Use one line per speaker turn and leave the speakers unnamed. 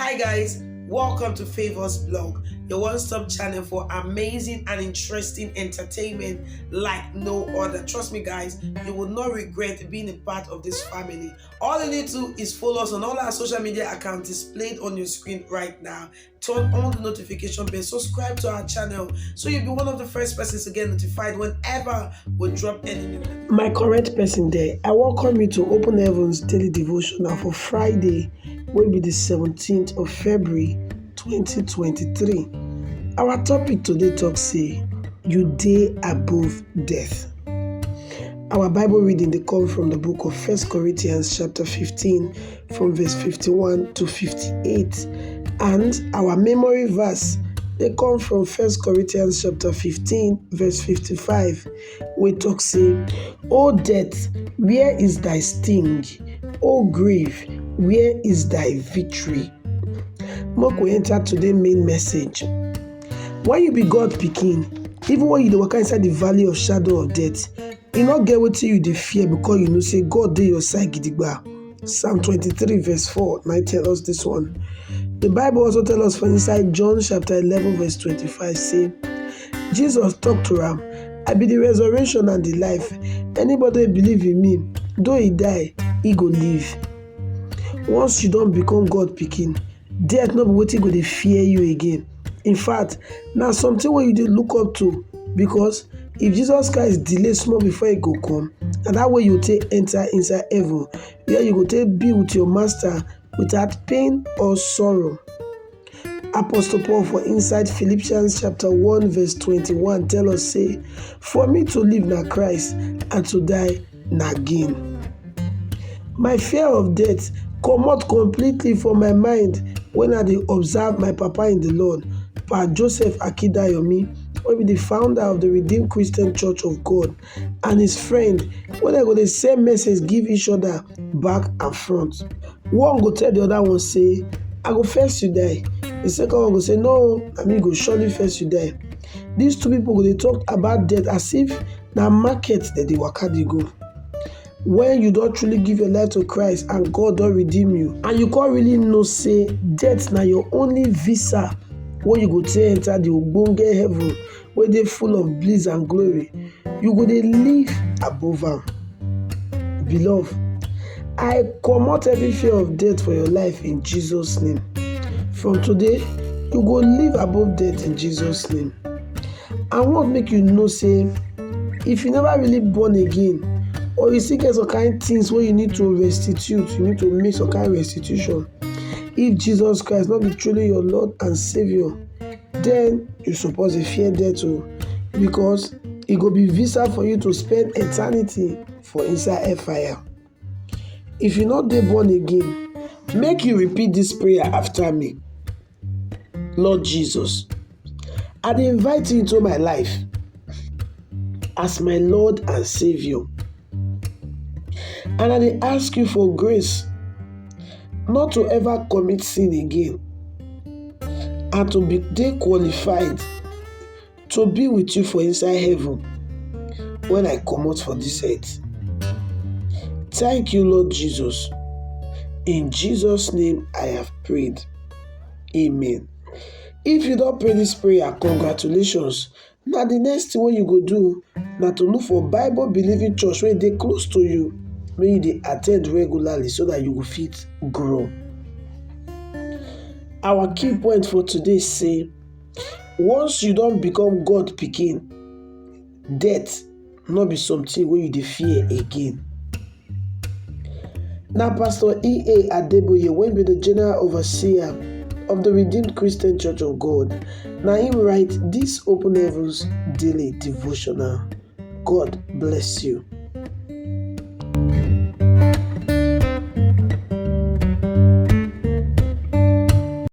Hi guys, welcome to Favors Blog, your one-stop channel for amazing and interesting entertainment like no other. Trust me guys, you will not regret being a part of this family. All you need to is follow us on all our social media accounts displayed on your screen right now. Turn on the notification bell, subscribe to our channel so you'll be one of the first persons to get notified whenever we drop any new. My correct person there, I welcome you to Open Heavens Daily Devotional for Friday, will be the 17th of February 2023. Our topic today talks say, you day above death. Our Bible reading they come from the book of 1 Corinthians chapter 15 from verse 51 to 58. And our memory verse they come from 1 Corinthians chapter 15 verse 55. We talk say, O death, where is thy sting? O grave, where is thy victory? Make we enter today's main message. When you be God pikin, even when you dey waka inside the valley of shadow of death, you not get wetin you dey fear because you know say God dey your side gidigba. Psalm 23 verse 4 now tell us this one. The Bible also tell us for inside John chapter 11 verse 25 say, Jesus talk to am, I be the resurrection and the life. Anybody believe in me, though he die, he go live. Once you don't become God pikin, death no be wetin go dey fear you again. In fact, na something wey you dey look up to, because if Jesus Christ delay small before he go come, na that way you take enter inside heaven, where you go take be with your master without pain or sorrow. Apostle Paul for inside Philippians chapter 1 verse 21 tell us say, for me to live na Christ and to die na gain. My fear of death comot completely from my mind when I dey observe my papa in the Lord, Pa Joseph Akidayomi, wey be the founder of the Redeemed Christian Church of God, and his friend, when they go the same message give each other back and front. One go tell the other one say, I go first you die. The second one go say, no, I mean go surely first you die. These two people go dey talk about death as if na market that dey waka dey go. When you don't truly give your life to Christ and God don't redeem you, and you can't really know say death na your only visa when you go to enter the ogbonge heaven where they full of bliss and glory, you go dey live above am. Beloved, I comot every fear of death for your life in Jesus' name. From today, you go live above death in Jesus' name. I want make you know say, if you never really born again, or you still get some kind things where you need to restitute, you need to make some kind of restitution. If Jesus Christ not be truly your Lord and Savior, then you suppose to fear death too, because it go be visa for you to spend eternity for inside fire. If you not dey born again, make you repeat this prayer after me. Lord Jesus, I dey invite you into my life as my Lord and Savior. And I dey ask you for grace not to ever commit sin again, and to be qualified to be with you for inside heaven when I comot for this earth. Thank you, Lord Jesus. In Jesus' name I have prayed. Amen. If you don't pray this prayer, congratulations. Now the next thing you go do na to look for Bible believing church where they close to you, where you dey attend regularly so that you will fit grow. Our key point for today say, once you don't become God pikin, death not be something where you dey fear again. Now Pastor E.A. Adeboye, when be the general overseer of the Redeemed Christian Church of God, now him write this Open Heavens Daily Devotional. God bless you.